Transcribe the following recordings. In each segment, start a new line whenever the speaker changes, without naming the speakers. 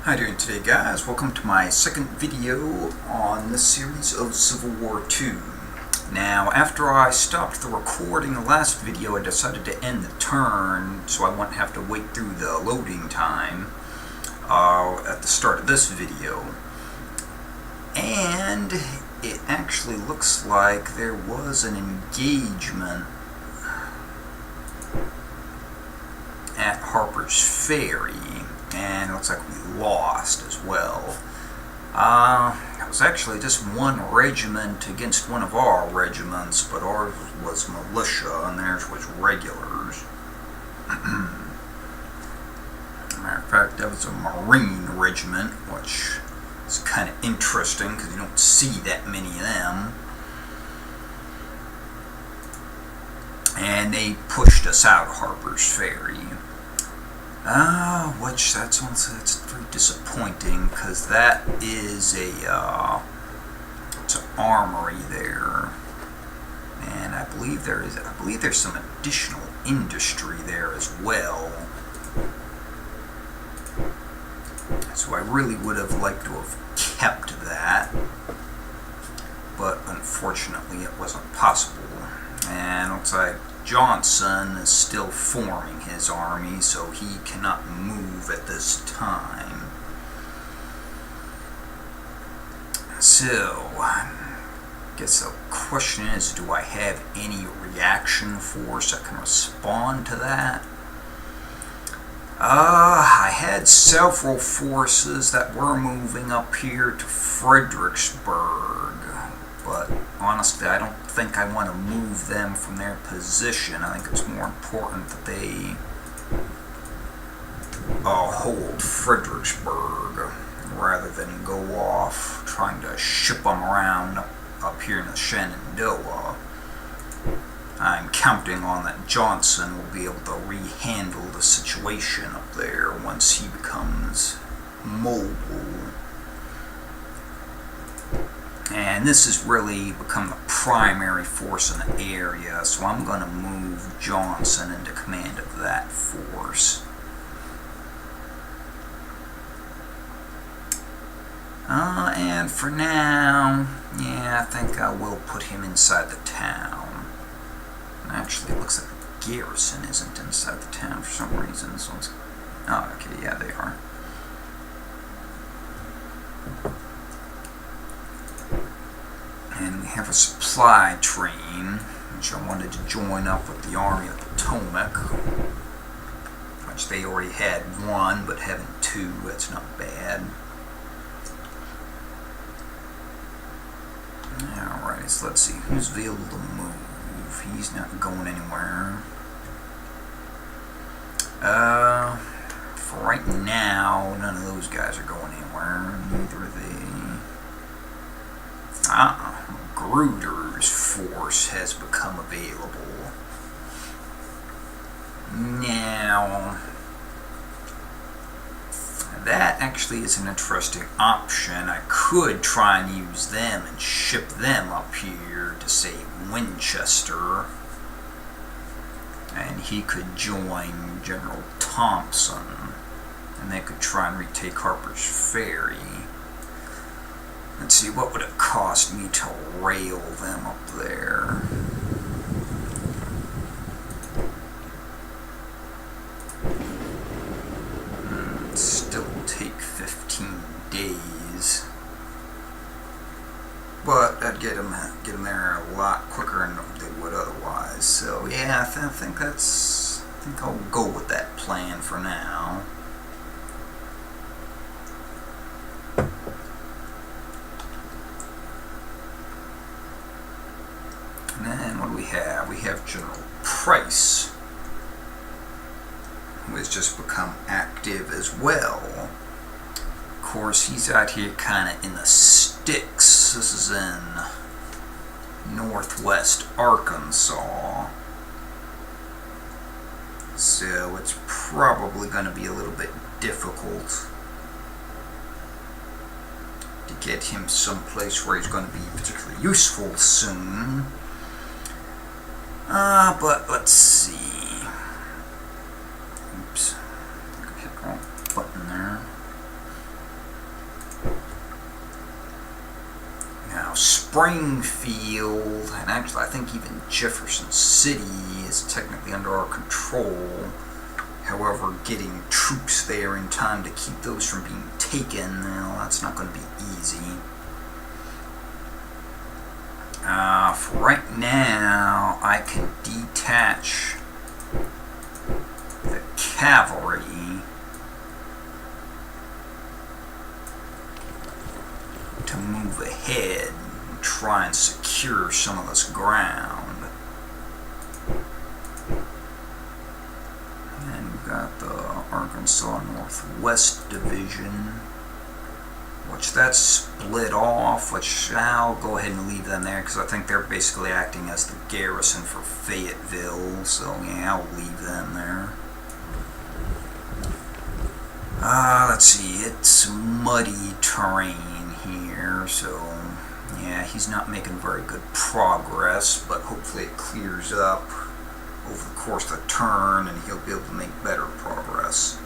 How you doing today, guys? Welcome to my second video on this series of Civil War II. Now, after I stopped the recording the last video, I decided to end the turn so I wouldn't have to wait through the loading time at the start of this video. And it actually looks like there was an engagement at Harper's Ferry, and it looks like we lost as well. It was actually just one regiment against one of our regiments, but ours was militia and theirs was regulars. Matter of fact, that was a Marine regiment, which is kind of interesting because you don't see that many of them. And they pushed us out of Harper's Ferry. Which that's very disappointing because that is it's an armory there, and I believe there's some additional industry there as well. So I really would have liked to have kept that, but unfortunately it wasn't possible. And it looks like Johnson is still forming his army, so he cannot move at this time. So, I guess the question is, do I have any reaction force that can respond to that? I had several forces that were moving up here to Fredericksburg, but honestly, I don't think I want to move them from their position. I think it's more important that they hold Fredericksburg rather than go off trying to ship them around up here in the Shenandoah. I'm counting on that Johnson will be able to rehandle the situation up there once he becomes mobile. And this has really become the primary force in the area, so I'm going to move Johnson into command of that force. And for now, yeah, I think I will put him inside the town. Actually, it looks like the garrison isn't inside the town for some reason, so let's... Oh, okay, yeah, they are. And we have a supply train, which I wanted to join up with the Army of the Potomac, which they already had one, but having two, that's not bad. Alright, so let's see, who's available to move? He's not going anywhere. For right now, none of those guys are going anywhere, neither are they. Gruder's force has become available. Now, that actually is an interesting option. I could try and use them and ship them up here to, say, Winchester, and he could join General Thompson, and they could try and retake Harper's Ferry. Let's see, what would it cost me to rail them up there? It'd still take 15 days. But that'd get them there a lot quicker than they would otherwise. So yeah, I think I'll go with that plan for now. And then what do we have? We have General Price, who has just become active as well. Of course, he's out here kind of in the sticks. This is in northwest Arkansas, so it's probably going to be a little bit difficult to get him someplace where he's going to be particularly useful soon. But let's see. Oops. Hit the wrong button there. Springfield, and actually I think even Jefferson City is technically under our control. However, getting troops there in time to keep those from being taken, well, that's not going to be easy. For right now, I can detach the cavalry to move ahead and try and secure some of this ground. And we've got the Arkansas Northwest Division, which that's split off, which I'll go ahead and leave them there because I think they're basically acting as the garrison for Fayetteville, so yeah, I'll leave them there. Let's see, it's muddy terrain here, so yeah, he's not making very good progress, but hopefully it clears up over the course of the turn and he'll be able to make better progress.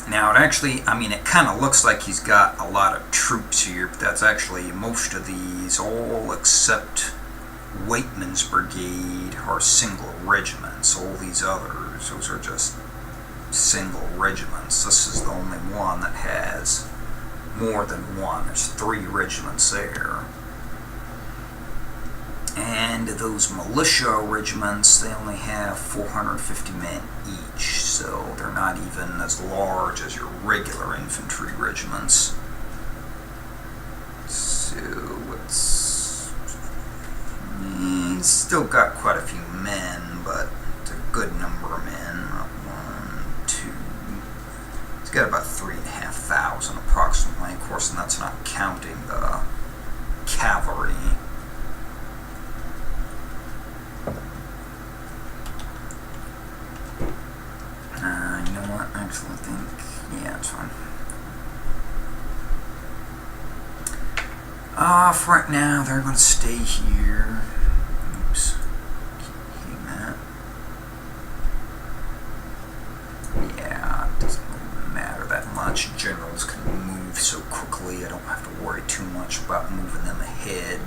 Now, it actually, I mean, it kind of looks like he's got a lot of troops here, but that's actually most of these, all except Waitman's brigade, are single regiments. All these others, those are just single regiments. This is the only one that has more than one. There's 3 regiments there. And those militia regiments, they only have 450 men each, so they're not even as large as your regular infantry regiments. So it's still got quite a few men, but it's a good number of men. 1, 2. It's got about 3,500 approximately, of course, and that's not counting the cavalry. You know what? Actually, I think, yeah, it's fine. For right now, they're going to stay here. Oops. Keep that. Yeah, it doesn't really matter that much. Generals can move so quickly, I don't have to worry too much about moving them ahead.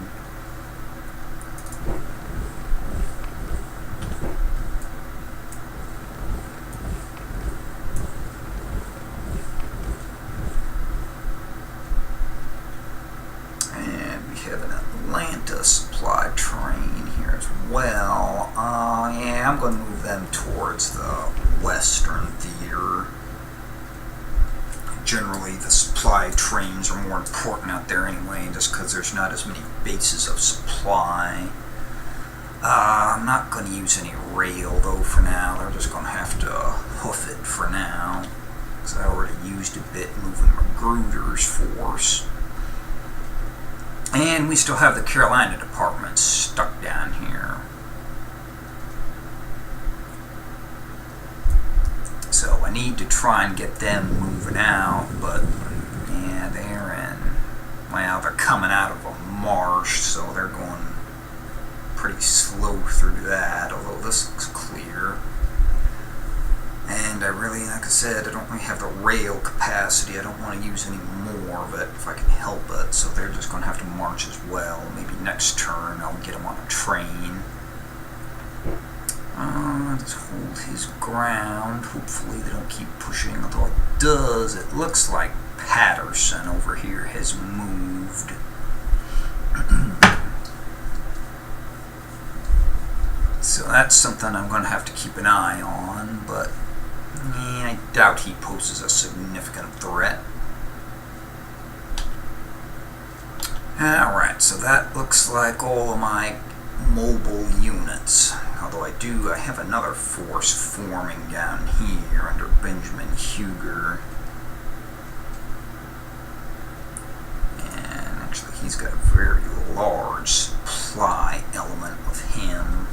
Supply train here as well. Yeah, I'm going to move them towards the Western Theater. Generally, the supply trains are more important out there anyway, just because there's not as many bases of supply. I'm not going to use any rail, though, for now. They're just going to have to hoof it for now, because I already used a bit moving Magruder's force. And we still have the Carolina Department stuck down here. So I need to try and get them moving out, but yeah, they're in, well, they're coming out of a marsh, so they're going pretty slow through that, although this looks clear. And I really, like I said, I don't really have the rail capacity. I don't want to use any more of it if I can help it. So they're just going to have to march as well. Maybe next turn I'll get them on a train. Let's hold his ground. Hopefully they don't keep pushing. Although it does. It looks like Patterson over here has moved. So that's something I'm going to have to keep an eye on, but I doubt he poses a significant threat. Alright, so that looks like all of my mobile units. Although I have another force forming down here under Benjamin Huger. And actually he's got a very large supply element of him.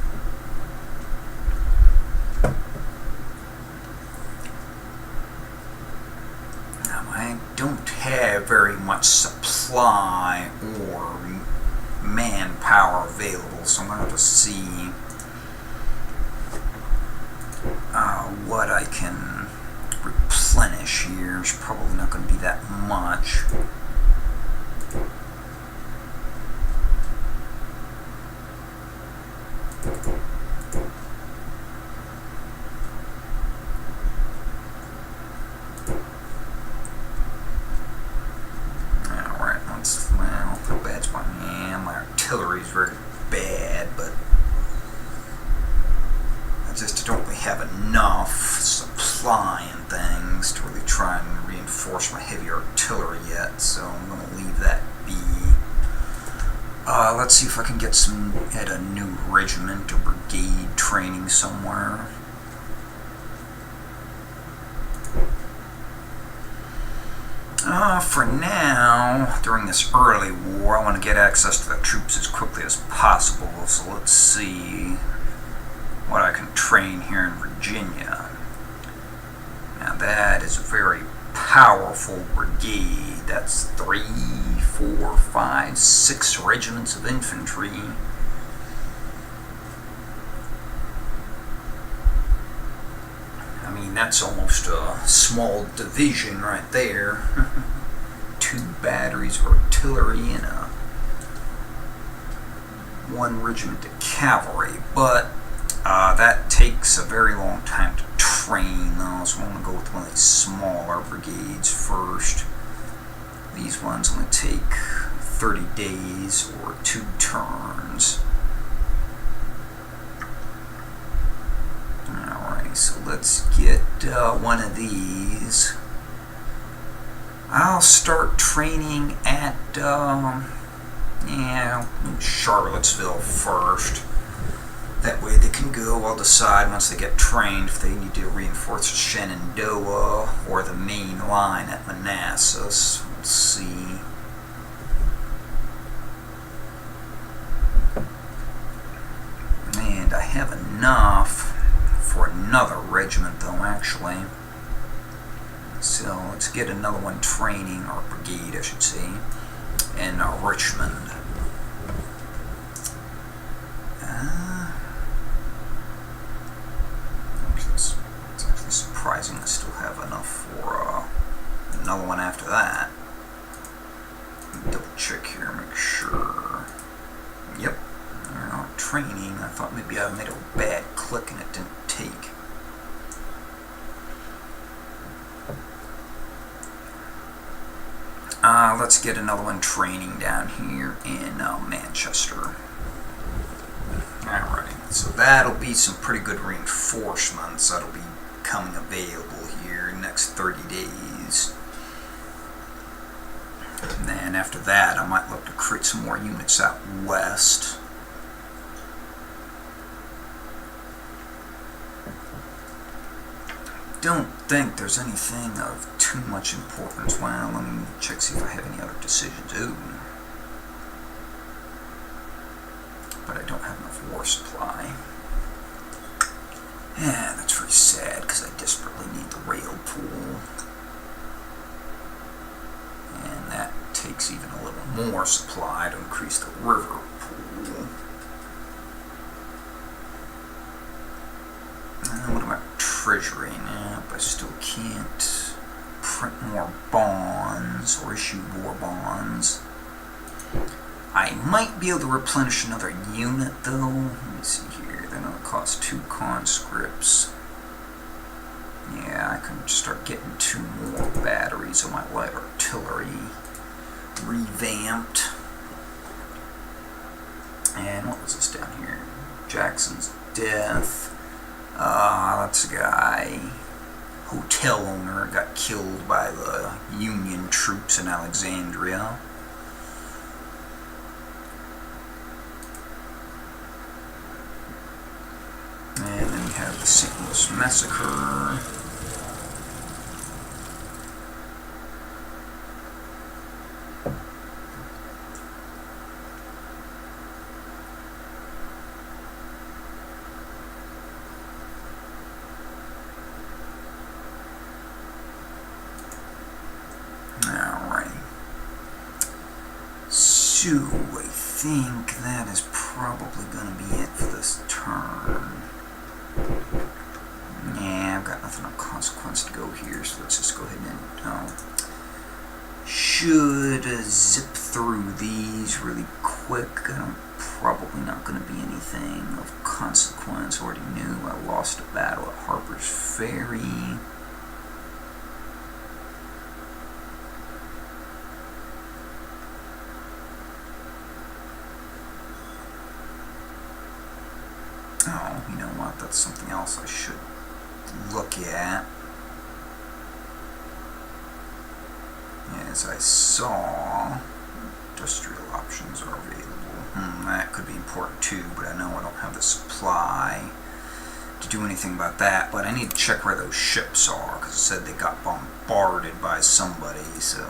I don't have very much supply or manpower available, so I'm going to have to see what I can replenish here. It's probably not going to be that much. try and reinforce my heavy artillery yet, so I'm going to leave that be. Let's see if I can get at a new regiment or brigade training somewhere. For now, during this early war, I want to get access to the troops as quickly as possible, so let's see what I can train here in Virginia. Now that is a very powerful brigade. That's 3, 4, 5, 6 regiments of infantry. I mean, that's almost a small division right there. 2 batteries of artillery and 1 regiment of cavalry. But that takes a very long time to train, though, so I'm going to go with one of these smaller brigades first. These ones only take 30 days or 2 turns. Alright, so let's get one of these. I'll start training at Charlottesville first. That way they can go. I'll decide once they get trained if they need to reinforce Shenandoah or the main line at Manassas. We'll see. And I have enough for another regiment, though, actually. So let's get another one training, or brigade, I should say, in Richmond. It's actually surprising I still have enough for another one after that. Double check here, make sure. Yep, they're not training. I thought maybe I made a bad click and it didn't take. Let's get another one training down here in Manchester. Alright, so that'll be some pretty good reinforcements that'll be coming available here in the next 30 days. And then after that, I might look to create some more units out west. Don't think there's anything of too much importance. Well, let me check, see if I have any other decisions. Ooh. But I don't have enough war supply. Yeah, that's very sad because I desperately need the rail pool. And that takes even a little more supply to increase the river pool. What about treasury? Nope, I still can't print more bonds or issue war bonds. I might be able to replenish another unit, though. Let me see here. They're going to cost 2 conscripts. Yeah, I can start getting 2 more batteries of my light artillery revamped. And what was this down here? Jackson's death. That's a guy, hotel owner, got killed by the Union troops in Alexandria. And then we have the St. Louis Massacre. So, I think that is probably going to be it for this turn. Yeah, I've got nothing of consequence to go here, so let's just go ahead and should zip through these really quick. Probably not going to be anything of consequence. Already knew I lost a battle at Harper's Ferry. Oh, you know what? That's something else I should look at. as I saw, industrial options are available. That could be important too, but I know I don't have the supply to do anything about that. But I need to check where those ships are, because it said they got bombarded by somebody, so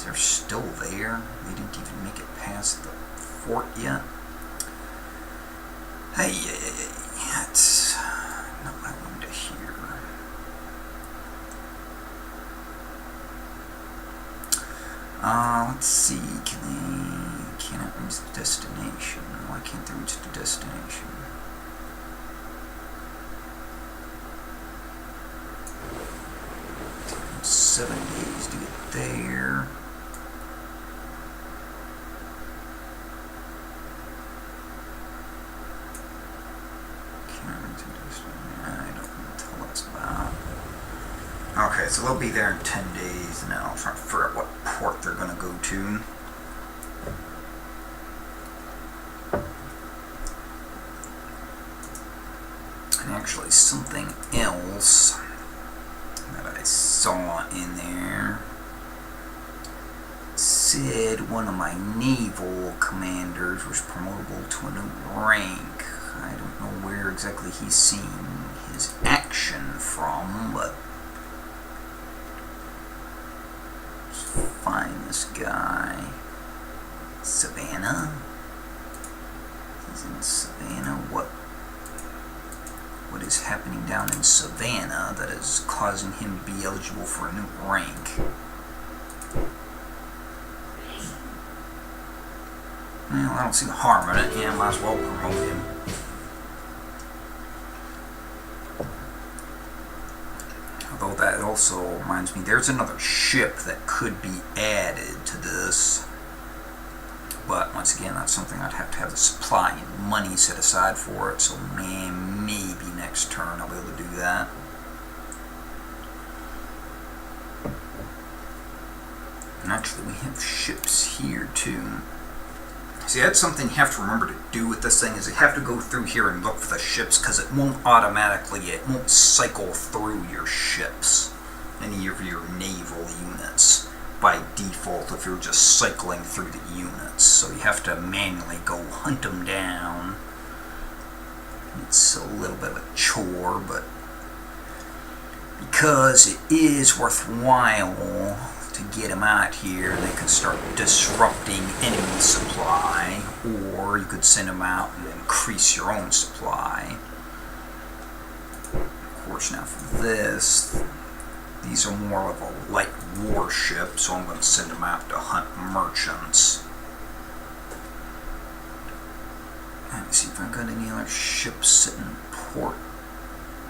they're still there. They didn't even make it past the fort yet. Hey, that's not what I wanted to hear. Let's see, cannot reach the destination. Why can't they reach the destination? Take them 7 days to get there. I don't know what the hell that's about. Okay, so they'll be there in 10 days, and then I'll try to figure out what port they're going to go to. And actually, something else that I saw in there said one of my naval commanders was promotable to a new rank. I don't know where exactly he's seen his action from, but let's find this guy. Savannah? He's in Savannah. What is happening down in Savannah that is causing him to be eligible for a new rank? Well, I don't see the harm in it. Yeah, might as well promote him. Although that also reminds me, there's another ship that could be added to this. But once again, that's something I'd have to have the supply and money set aside for it. So maybe next turn I'll be able to do that. And actually, we have ships here too. See, that's something you have to remember to do with this thing, is you have to go through here and look for the ships, because it won't cycle through your ships, any of your naval units, by default if you're just cycling through the units. So you have to manually go hunt them down. It's a little bit of a chore, but because it is worthwhile to get them out here, they can start disrupting enemy supply, or you could send them out and increase your own supply. Of course, now for this, these are more of a light warship, so I'm going to send them out to hunt merchants. Let me see if I've got any other ships sitting in port.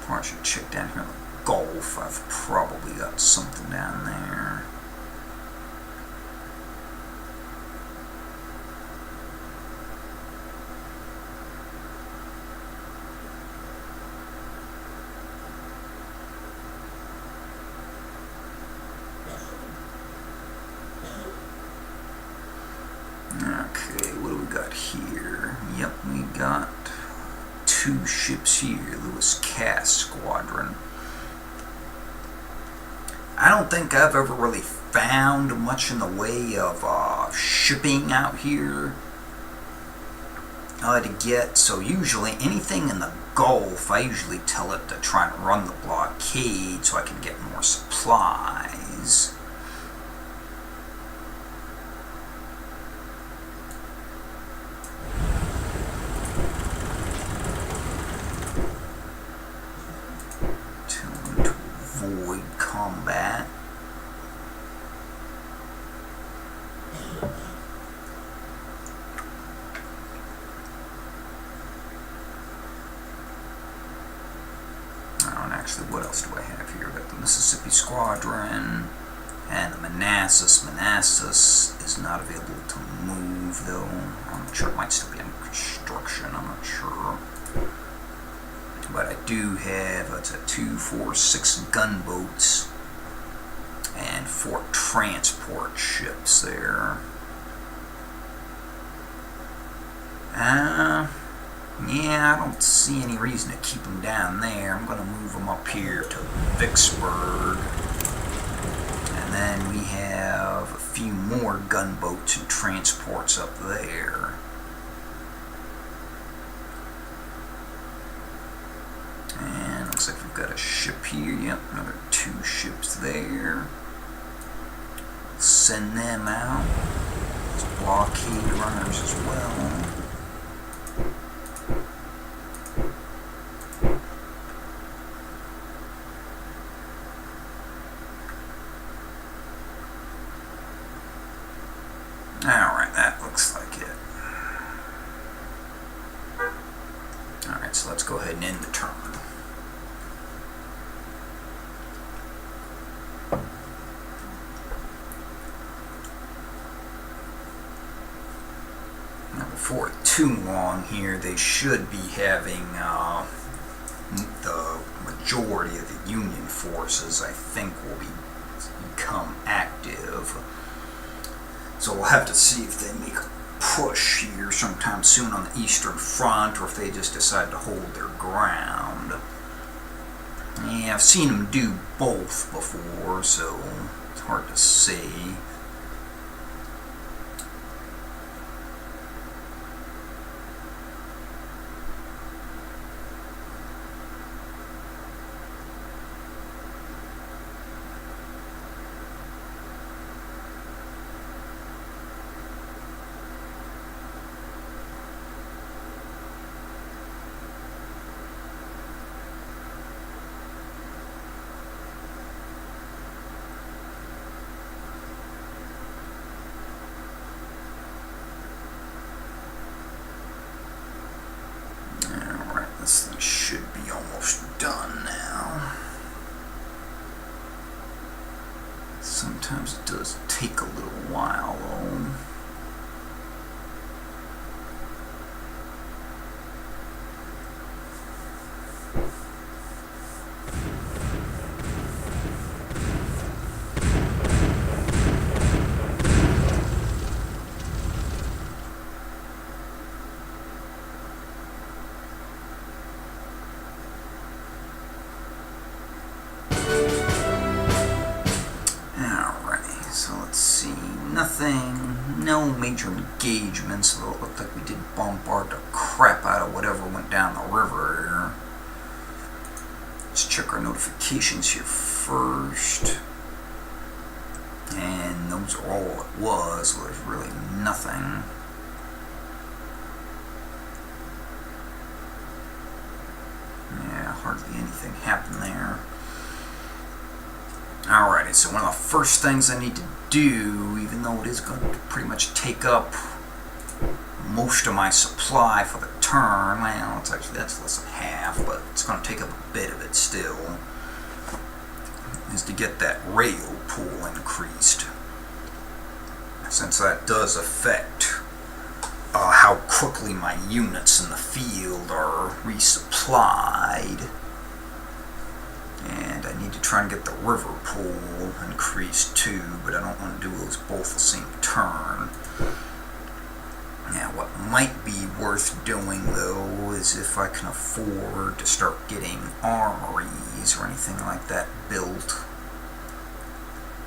Or I should check down here in the Gulf. I've probably got something down there. Okay, what do we got here? Yep, we got 2 ships here. Lewis Cass Squadron. I don't think I've ever really found much in the way of shipping out here to get. So usually anything in the Gulf, I usually tell it to try and run the blockade so I can get more supplies. Combat. Oh, and actually, what else do I have here? I've got the Mississippi Squadron and the Manassas. Manassas is not available to move, though. I'm sure it might still be under construction. I'm not sure. But I do have, it's a 2, 4, 6 gunboats and 4 transport ships there. Yeah, I don't see any reason to keep them down there. I'm going to move them up here to Vicksburg. And then we have a few more gunboats and transports up there. And looks like we've got a ship here. Yep, another 2 ships there. Send them out. There's blockade runners as well. Alright, that looks like it. Alright, so let's go ahead and end the turn. Now, before too long here, they should be having the majority of the Union forces, I think, will become active. So we'll have to see if they make a push here sometime soon on the Eastern Front, or if they just decide to hold their ground. Yeah, I've seen them do both before, so it's hard to say. This thing should be almost done now. Sometimes it does take a little while though. Nothing, no major engagements, although it looked like we did bombard the crap out of whatever went down the river here. Let's check our notifications here first. And those are all it was, so there's really nothing. Yeah, hardly anything happened there. Alrighty, so one of the first things I need to do, even though it is going to pretty much take up most of my supply for the turn, well, it's actually, that's less than half, but it's going to take up a bit of it still, is to get that rail pool increased. Since that does affect how quickly my units in the field are resupplied. And I need to try and get the river pool increased too, but I don't want to do those both the same turn. Now, what might be worth doing though is if I can afford to start getting armories or anything like that built.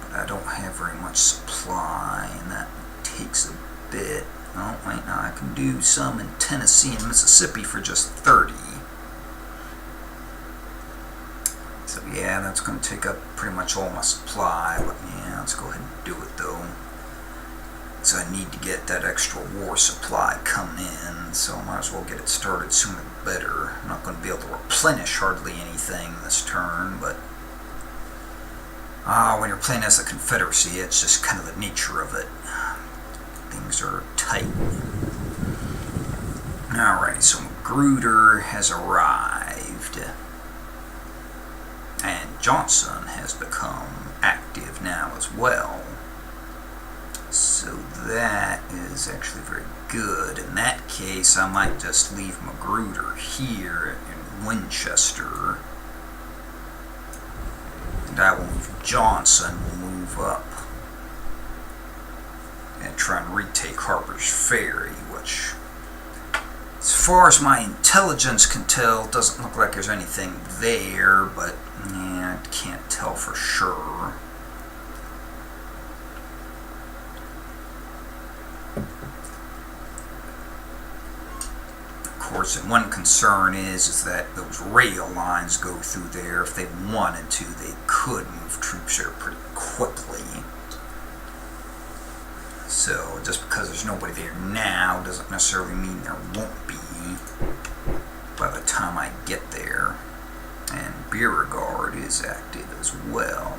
But I don't have very much supply, and that takes a bit. Oh, wait, now I can do some in Tennessee and Mississippi for just 30. So yeah, that's going to take up pretty much all my supply, but yeah, let's go ahead and do it though. So I need to get that extra war supply coming in, so I might as well get it started sooner the better. I'm not going to be able to replenish hardly anything this turn, but when you're playing as the Confederacy, it's just kind of the nature of it. Things are tight. Alright, so Magruder has arrived. And Johnson has become active now as well. So that is actually very good. In that case, I might just leave Magruder here in Winchester. And I will move Johnson, will move up. And try and retake Harper's Ferry, which, as far as my intelligence can tell, doesn't look like there's anything there, but yeah, I can't tell for sure. Of course, and one concern is that those rail lines go through there. If they wanted to, they could move troops there pretty quickly. So just because there's nobody there now doesn't necessarily mean there won't be by the time I get there. And Beauregard is active as well,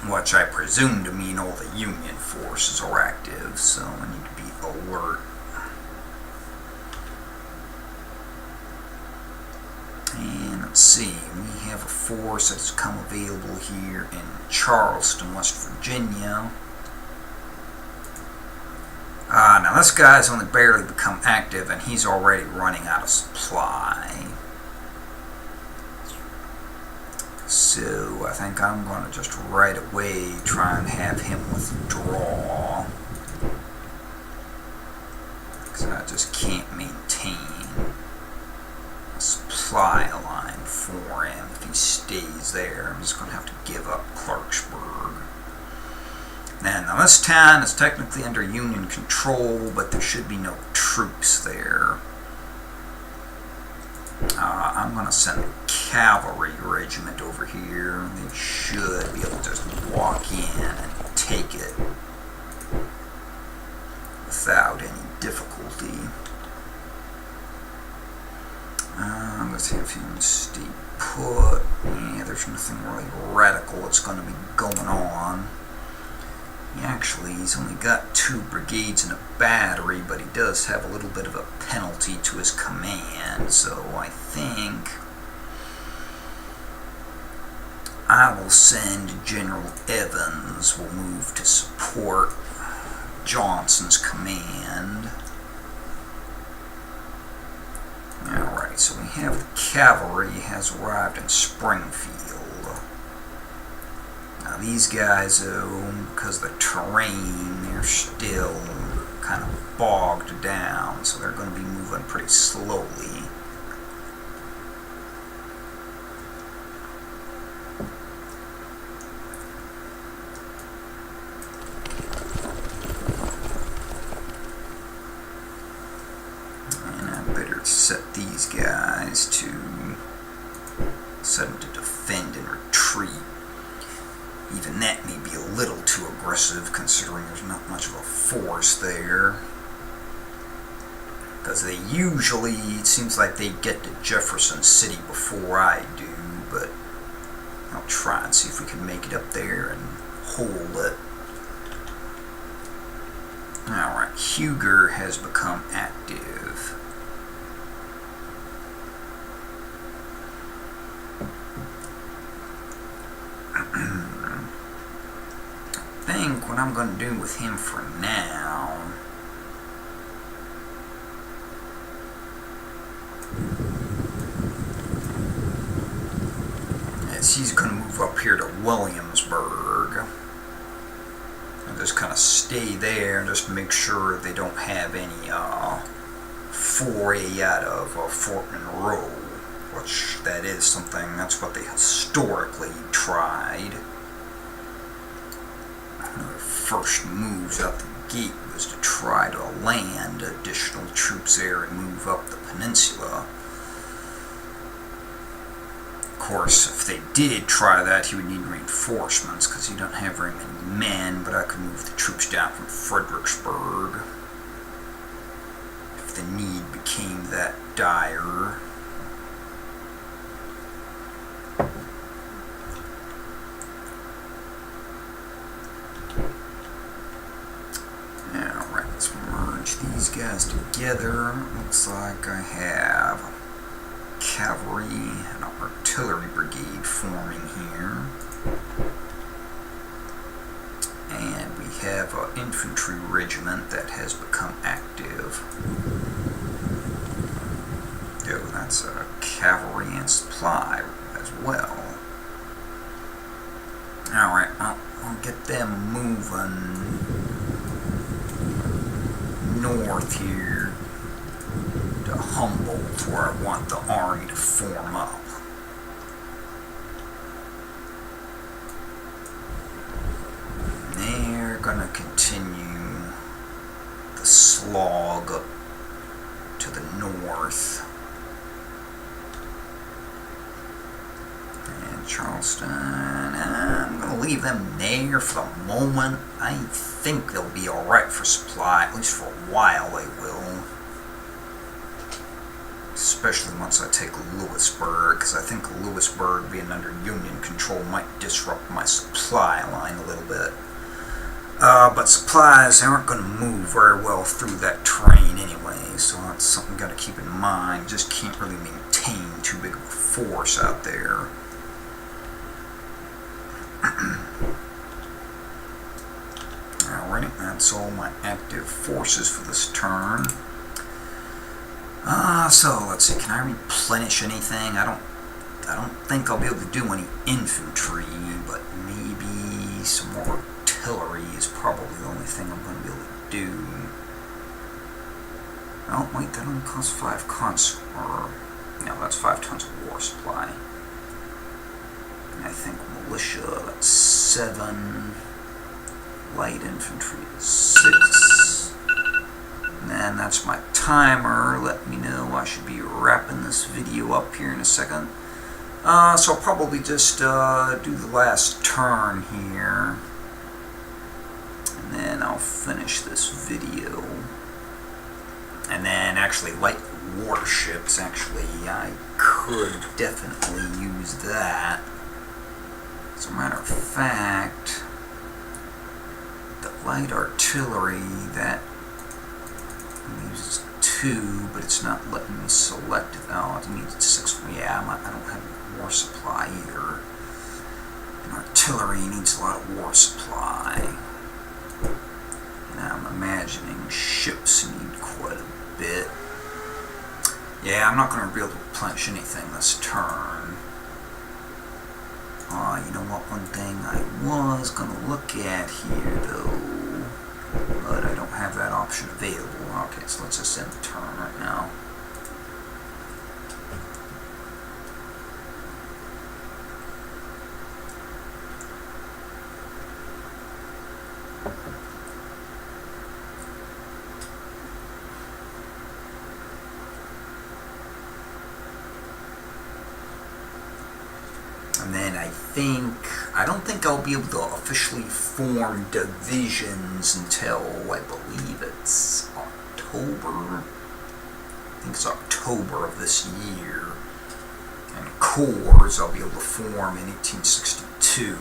which I presume to mean all the Union forces are active, so I need to be alert. And let's see, we have a force that has come available here in Charleston, West Virginia. Now this guy's only barely become active and he's already running out of supply. So I think I'm going to just right away try and have him withdraw, because I just can't maintain a supply line for him if he stays there. I'm just going to have to give up Clarksburg. Now this town is technically under Union control, but there should be no troops there. I'm going to send a cavalry regiment over here. They should be able to just walk in and take it without any difficulty. Let's have him stay put. Yeah, there's nothing really radical that's going to be going on. Actually, he's only got 2 brigades and a battery, but he does have a little bit of a penalty to his command, so I think I will send General Evans, will move to support Johnson's command. Alright, so we have the cavalry has arrived in Springfield. Now these guys, though, because of the terrain, they're still kind of bogged down, so they're going to be moving pretty slowly. And I better set these guys to set them to defend and retreat. Even that may be a little too aggressive, considering there's not much of a force there. Because they usually, it seems like they get to Jefferson City before I do, but I'll try and see if we can make it up there and hold it. Alright, Huger has become active. I think what I'm going to do with him for now is he's going to move up here to Williamsburg and just kind of stay there and just make sure they don't have any foray out of Fort Monroe, which that is something, that's what they historically tried. One of their first moves out the gate was to try to land additional troops there and move up the peninsula. Of course, if they did try that, he would need reinforcements because he don't have very many men, but I could move the troops down from Fredericksburg if the need became that dire. Alright, let's merge these guys together. Looks like I have cavalry and artillery brigade forming here. And we have an infantry regiment that has become active. Oh, that's a cavalry and supply as well. Alright, I'll get them moving north here to Humboldt, where I want the army to form up. They're gonna continue Charleston. I'm going to leave them there for the moment. I think they'll be alright for supply, at least for a while they will. Especially once I take Lewisburg, because I think Lewisburg being under Union control might disrupt my supply line a little bit. But supplies aren't going to move very well through that terrain anyway, so that's something you got to keep in mind. Just can't really maintain too big of a force out there. Alright, that's all my active forces for this turn. So let's see, can I replenish anything? I don't think I'll be able to do any infantry, but maybe some more artillery is probably the only thing I'm going to be able to do. Oh, wait, that only costs 5 no, that's 5 tons of war supply. And I think militia, that's 7. Light infantry is 6. And then that's my timer. Let me know I should be wrapping this video up here in a second. So I'll probably just do the last turn here. And then I'll finish this video. And then actually light warships, actually I could definitely use that. As a matter of fact, the light artillery, that leaves 2, but it's not letting me select it. Oh, it needs 6. Yeah, I don't have war supply either. And artillery needs a lot of war supply. Now I'm imagining ships need quite a bit. Yeah, I'm not going to be able to replenish anything this turn. You know what, one thing I was going to look at here though, but I don't have that option available. Okay, so let's just end the turn right now. And then I don't think I'll be able to officially form divisions until, I believe it's October. I think it's October of this year. And corps I'll be able to form in 1862.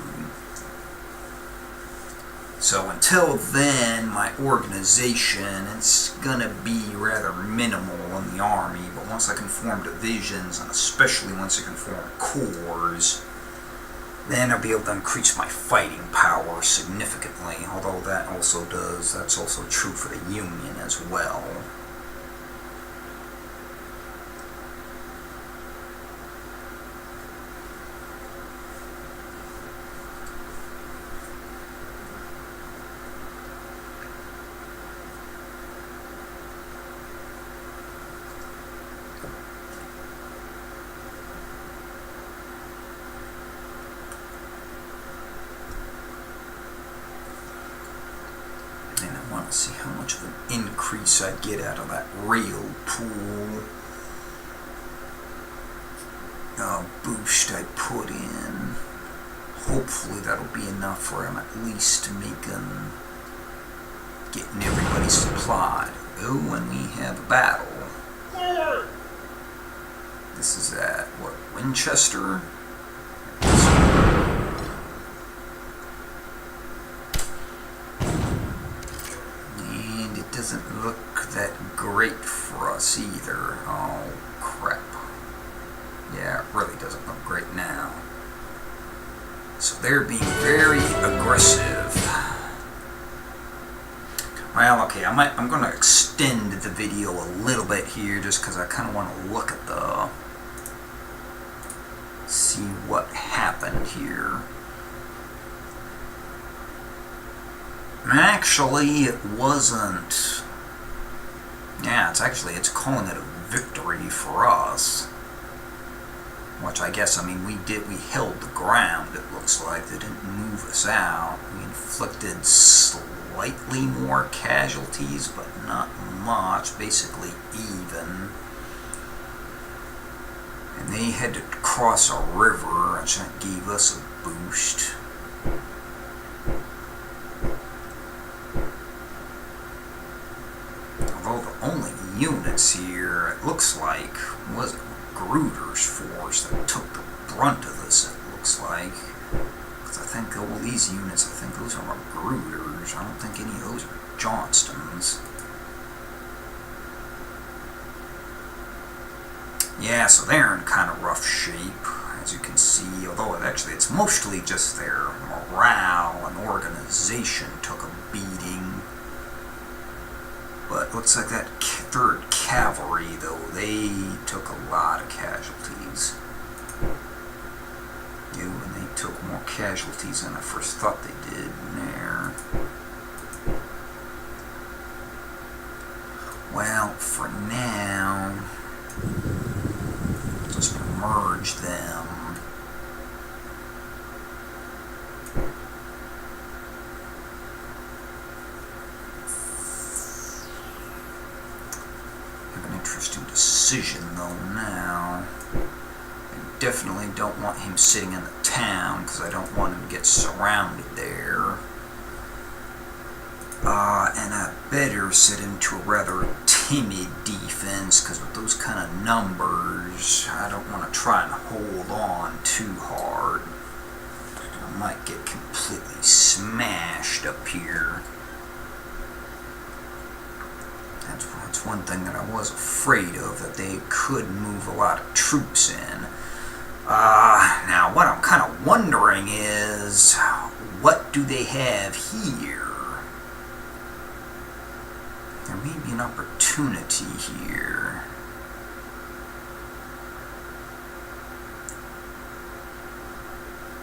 So until then, my organization is going to be rather minimal in the army, but once I can form divisions, and especially once I can form corps, then I'll be able to increase my fighting power significantly, although that's also true for the Union as well. See how much of an increase I get out of that rail pool boost I put in. Hopefully that'll be enough where I'm at least getting everybody supplied. Oh, and we have a battle. This is at, what, Winchester? Doesn't look that great for us either. Oh crap. Yeah, it really doesn't look great now. So they're being very aggressive. Well, okay, I'm going to extend the video a little bit here just because I kind of want to look at see what happened here. Actually, it wasn't. Yeah, it's calling it a victory for us. Which I guess, we held the ground, it looks like. They didn't move us out. We inflicted slightly more casualties, but not much. Basically even. And they had to cross a river, which that gave us a boost. Although the only units here, it looks like, was Gruder's force that took the brunt of this, it looks like. Because I think all these units, I think those are Gruders. I don't think any of those are Johnstons. Yeah, so they're in kind of rough shape, as you can see, although it's mostly just their morale and organization took a beating. But looks like that 3rd Cavalry, though, they took a lot of casualties. And they took more casualties than I first thought they did there. Well, for now, just merge them. Have an interesting decision though now. I definitely don't want him sitting in the town because I don't want him to get surrounded there. And I better set him to a rather timid defense because with those kind of numbers, I don't want to try and hold on too hard. I might get completely smashed up here. That's one thing that I was afraid of, that they could move a lot of troops in. Now what I'm kind of wondering is, what do they have here? There may be an opportunity here.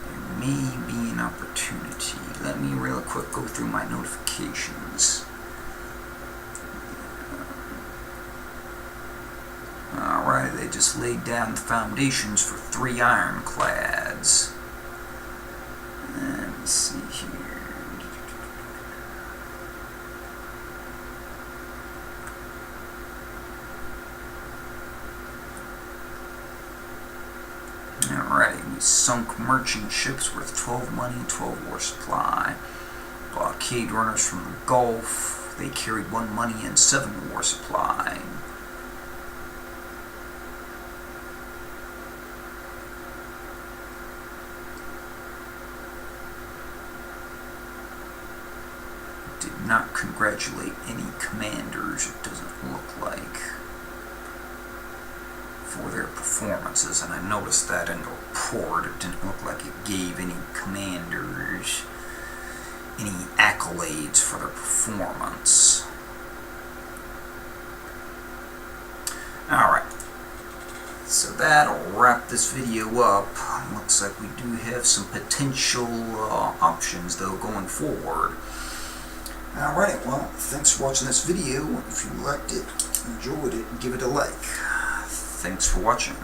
There may be an opportunity. Let me real quick go through my notifications. Alright, they just laid down the foundations for 3 ironclads. Let me see here. Alright, we sunk merchant ships worth 12 money, 12 war supply. Blockade runners from the Gulf, they carried 1 money and 7 war supply. Did not congratulate any commanders, it doesn't look like, for their performances, and I noticed that in the report. It didn't look like it gave any commanders any accolades for their performance. Alright, so that'll wrap this video up. Looks like we do have some potential options though going forward. Alright, well, thanks for watching this video. If you liked it, enjoyed it, give it a like. Thanks for watching.